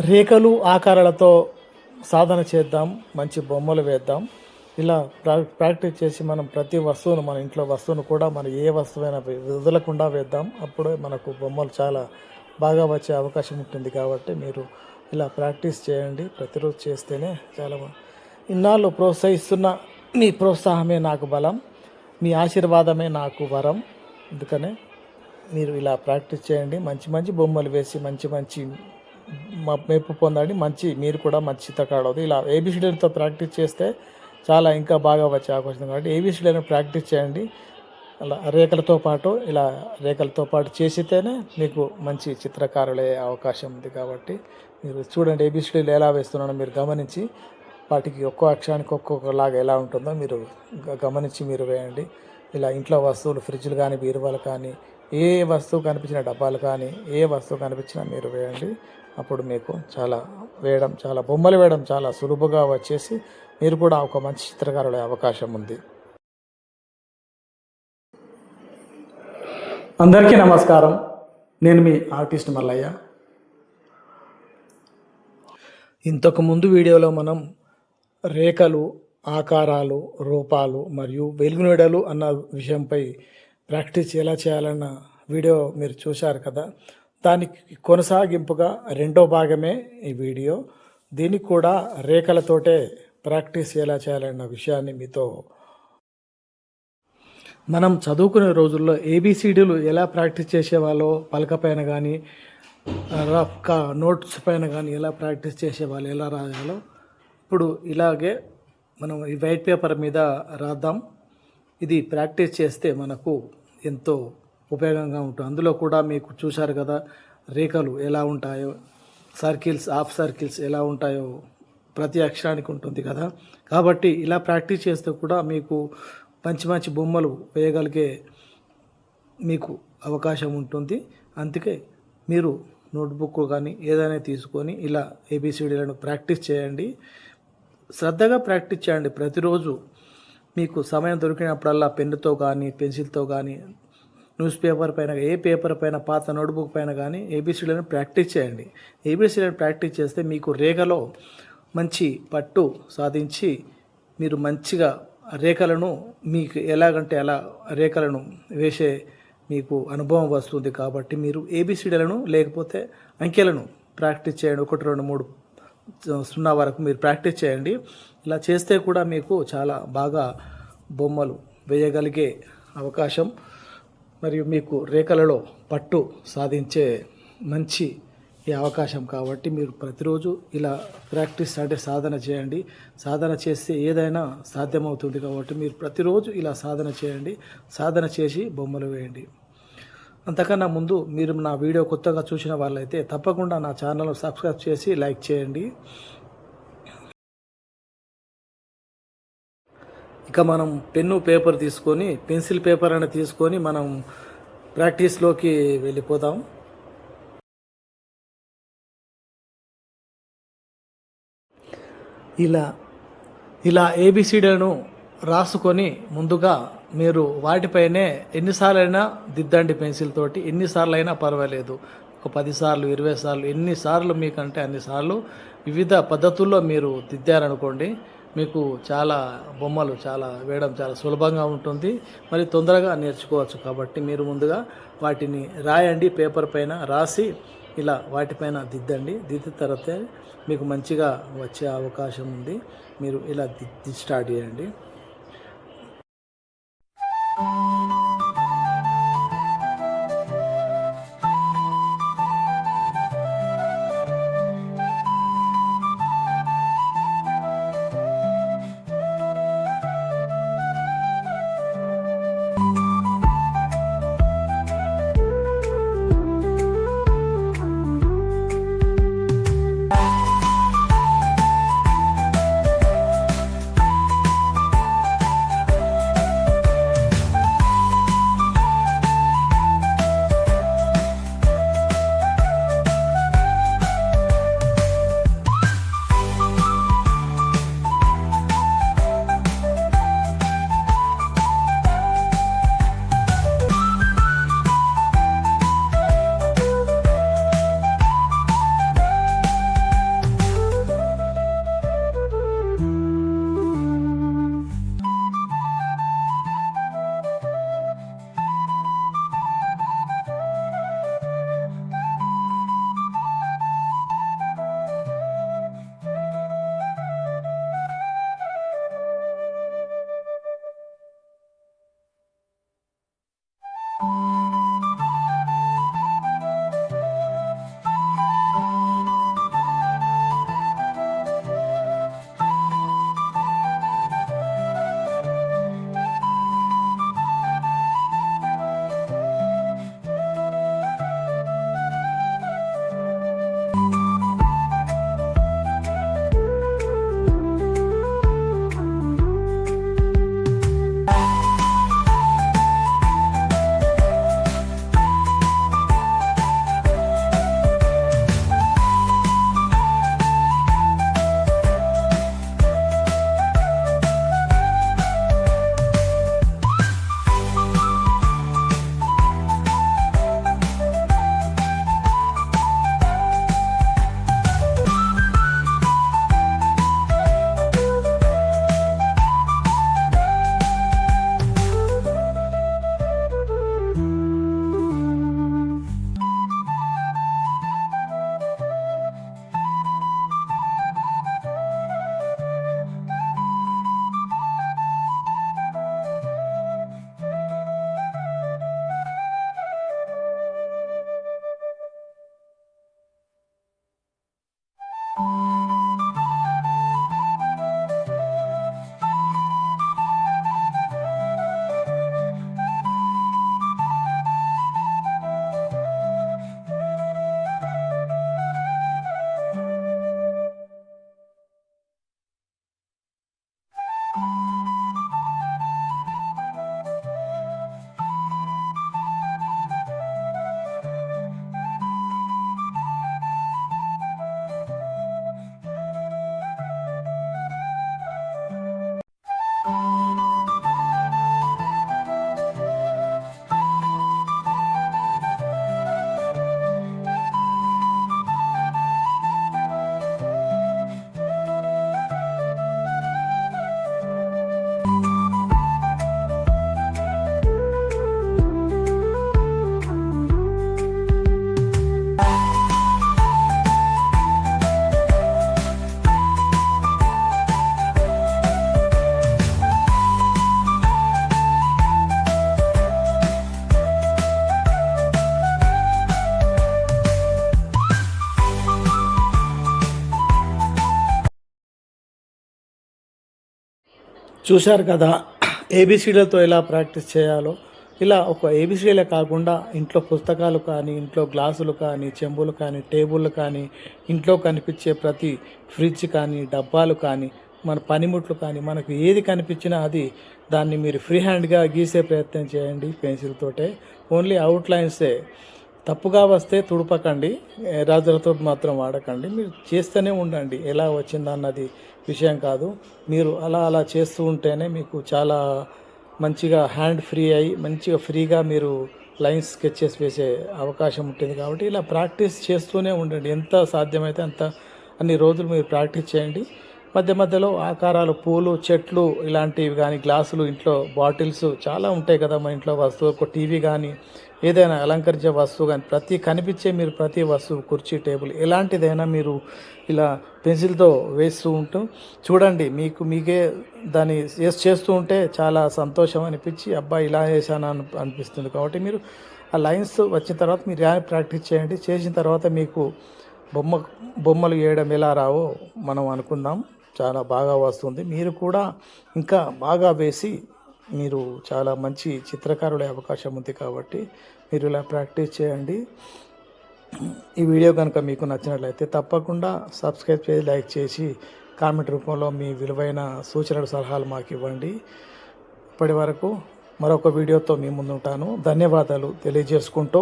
రేఖలు ఆకారాలతో సాధన చేద్దాం, మంచి బొమ్మలు వేద్దాం. ఇలా ప్రాక్టీస్ చేసి మనం ప్రతి వస్తువును, మన ఇంట్లో వస్తువును కూడా మనం ఏ వస్తువైనా వదలకుండా వేద్దాం. అప్పుడే మనకు బొమ్మలు చాలా బాగా వచ్చే అవకాశం ఉంటుంది. కాబట్టి మీరు ఇలా ప్రాక్టీస్ చేయండి. ప్రతిరోజు చేస్తేనే చాలా ఇన్నాళ్ళు ప్రోత్సహిస్తున్న మీ ప్రోత్సాహమే నాకు బలం, మీ ఆశీర్వాదమే నాకు వరం. అందుకనే మీరు ఇలా ప్రాక్టీస్ చేయండి. మంచి మంచి బొమ్మలు వేసి మంచి మంచి మెప్పు పొందండి. మీరు కూడా మంచి చిత్రకారుడు అవుతుంది. ఇలా ఏబిసిడీలతో ప్రాక్టీస్ చేస్తే చాలా ఇంకా బాగా వచ్చే అవకాశం ఉంది. కాబట్టి ఏబిసిడీలను ప్రాక్టీస్ చేయండి. అలా రేఖలతో పాటు చేసితేనే మీకు మంచి చిత్రకారులే అవకాశం ఉంది. కాబట్టి మీరు చూడండి, ఏబిసిడీలు ఎలా వేస్తున్నానో మీరు గమనించి, వాటికి ఒక్కో అక్షరానికి ఒక్కొక్కలాగా ఎలా ఉంటుందో మీరు గమనించి మీరు వేయండి. ఇలా ఇంట్లో వస్తువులు, ఫ్రిడ్జ్లు కానీ, బీరువాలు కానీ, ఏ వస్తువు కనిపించిన డబ్బాలు కానీ, ఏ వస్తువు కనిపించినా మీరు వేయండి. అప్పుడు మీకు బొమ్మలు వేయడం చాలా సులువుగా వచ్చేసి మీరు కూడా ఒక మంచి చిత్రకారులే అవకాశం ఉంది. అందరికీ నమస్కారం. నేను మీ ఆర్టిస్ట్ మల్లయ్య. ఇంతకుముందు వీడియోలో మనం రేఖలు, ఆకారాలు, రూపాలు మరియు వెలుగునీడలు అన్న విషయంపై ప్రాక్టీస్ ఎలా చేయాలన్న వీడియో మీరు చూశారు కదా. దానికి కొనసాగింపుగా రెండో భాగమే ఈ వీడియో. దీనికి కూడా రేఖలతోటే ప్రాక్టీస్ ఎలా చేయాలన్న విషయాన్ని మీతో, మనం చదువుకునే రోజుల్లో ఏబిసిడీలు ఎలా ప్రాక్టీస్ చేసేవాళ్ళో, పలక పైన కానీ రఫ్ నోట్స్ పైన కానీ ఎలా ప్రాక్టీస్ చేసేవాళ్ళు, ఎలా రాయాలో ఇప్పుడు ఇలాగే మనం ఈ వైట్ పేపర్ మీద రాద్దాం. ఇది ప్రాక్టీస్ చేస్తే మనకు ఎంతో ఉపయోగంగా ఉంటుంది. అందులో కూడా మీకు చూశారు కదా, రేఖలు ఎలా ఉంటాయో, సర్కిల్స్, హాఫ్ సర్కిల్స్ ఎలా ఉంటాయో ప్రతి అక్షరానికి ఉంటుంది కదా. కాబట్టి ఇలా ప్రాక్టీస్ చేస్తే కూడా మీకు మంచి మంచి బొమ్మలు వేయగలిగే మీకు అవకాశం ఉంటుంది. అందుకే మీరు నోట్బుక్ కానీ ఏదైనా తీసుకొని ఇలా ఏబిసిడీలను ప్రాక్టీస్ చేయండి. శ్రద్ధగా ప్రాక్టీస్ చేయండి. ప్రతిరోజు మీకు సమయం దొరికినప్పుడల్లా పెన్నుతో కానీ, పెన్సిల్తో కానీ, న్యూస్ పేపర్ పైన, ఏ పేపర్ పైన, పాత నోట్బుక్ పైన కానీ ఏబిసిడీలను ప్రాక్టీస్ చేయండి. ఏబిసిడీలను ప్రాక్టీస్ చేస్తే మీకు రేఖలో మంచి పట్టు సాధించి మీరు మంచిగా రేఖలను, మీకు ఎలాగంటే అలా రేఖలను వేసే మీకు అనుభవం వస్తుంది. కాబట్టి మీరు ఏబిసిడీలను లేకపోతే అంకెలను ప్రాక్టీస్ చేయండి. 1, 2, 3, 0 వరకు మీరు ప్రాక్టీస్ చేయండి. ఇలా చేస్తే కూడా మీకు చాలా బాగా బొమ్మలు వేయగలిగే అవకాశం మరియు మీకు రేఖలలో పట్టు సాధించే మంచి ఈ అవకాశం. కాబట్టి మీరు ప్రతిరోజు ఇలా ప్రాక్టీస్ సాధన చేయండి. సాధన చేస్తే ఏదైనా సాధ్యమవుతుంది. కాబట్టి మీరు ప్రతిరోజు ఇలా సాధన చేయండి. సాధన చేసి బొమ్మలు వేయండి. అంతకన్నా ముందు మీరు నా వీడియో కొత్తగా చూసిన వాళ్ళైతే తప్పకుండా నా ఛానల్ సబ్స్క్రైబ్ చేసి లైక్ చేయండి. ఇక మనం పెన్ను, పేపర్ తీసుకొని, పెన్సిల్ పేపర్ అని తీసుకొని మనం ప్రాక్టీస్లోకి వెళ్ళిపోదాం. ఇలా ఏబిసిడీలను రాసుకొని ముందుగా మీరు వాటిపైనే ఎన్నిసార్లైనా దిద్దండి. పెన్సిల్ తోటి ఎన్నిసార్లు అయినా పర్వాలేదు. ఒక 10 సార్లు, 20 సార్లు, ఎన్నిసార్లు మీకంటే అన్నిసార్లు వివిధ పద్ధతుల్లో మీరు దిద్దారనుకోండి, మీకు చాలా బొమ్మలు వేయడం చాలా సులభంగా ఉంటుంది. మరి తొందరగా నేర్చుకోవచ్చు. కాబట్టి మీరు ముందుగా వాటిని రాయండి. పేపర్ పైన రాసి ఇలా వాటిపైన దిద్దండి. దిద్దిన తర్వాత మీకు మంచిగా వచ్చే అవకాశం ఉంది. మీరు ఇలా స్టార్ట్ చేయండి. చూశారు కదా ఏబిసిడీలతో ఎలా ప్రాక్టీస్ చేయాలో. ఇలా ఒక ఏబిసిడీలే కాకుండా ఇంట్లో పుస్తకాలు కానీ, ఇంట్లో గ్లాసులు కానీ, చెంబులు కానీ, టేబుళ్ళు కానీ, ఇంట్లో కనిపించే ప్రతి ఫ్రిడ్జ్ కానీ, డబ్బాలు కానీ, మన పనిముట్లు కానీ, మనకు ఏది కనిపించినా అది దాన్ని మీరు ఫ్రీ హ్యాండ్గా గీసే ప్రయత్నం చేయండి పెన్సిల్ తోటే. ఓన్లీ అవుట్లైన్సే. తప్పుగా వస్తే తుడపకండి, రాజులతో మాత్రం వాడకండి. మీరు చేస్తూనే ఉండండి. ఎలా వచ్చిందన్నది విషయం కాదు. మీరు అలా చేస్తూ ఉంటేనే మీకు చాలా మంచిగా హ్యాండ్ ఫ్రీ అయ్యి మంచిగా ఫ్రీగా మీరు లైన్స్ స్కెచెస్ వేసే అవకాశం ఉంటుంది. కాబట్టి ఇలా ప్రాక్టీస్ చేస్తూనే ఉండండి. ఎంత సాధ్యమైతే అంత అన్ని రోజులు మీరు ప్రాక్టీస్ చేయండి. మధ్య మధ్యలో ఆకారాలు, పూలు, చెట్లు ఇలాంటివి కానీ, గ్లాసులు, ఇంట్లో బాటిల్స్ చాలా ఉంటాయి కదా మన ఇంట్లో వస్తువు. ఒక టీవీ కానీ, ఏదైనా అలంకరించే వస్తువు కానీ, మీరు ప్రతి వస్తువు, కుర్చీ, టేబుల్ ఎలాంటిదైనా మీరు ఇలా పెన్సిల్తో వేస్తూ ఉంటూ చూడండి. మీకే దాన్ని చేస్తూ ఉంటే చాలా సంతోషం అనిపించి అబ్బా ఇలా చేశాను అనిపిస్తుంది. కాబట్టి మీరు ఆ లైన్స్ వచ్చిన తర్వాత మీరు ప్రాక్టీస్ చేయండి. చేసిన తర్వాత మీకు బొమ్మలు వేయడం ఎలా రావో మనం అనుకుందాం. చాలా బాగా వస్తుంది. మీరు కూడా ఇంకా బాగా వేసి మీరు చాలా మంచి చిత్రకారుడే అవకాశం ఉంది. కాబట్టి మీరు ఇలా ప్రాక్టీస్ చేయండి. ఈ వీడియో కనుక మీకు నచ్చినట్లయితే తప్పకుండా సబ్స్క్రైబ్ చేసి, లైక్ చేసి, కామెంట్ రూపంలో మీ విలువైన సూచనలు, సలహాలు మాకు ఇవ్వండి. ఇప్పటి వరకు మరొక వీడియోతో మీ ముందుంటాను. ధన్యవాదాలు తెలియజేసుకుంటూ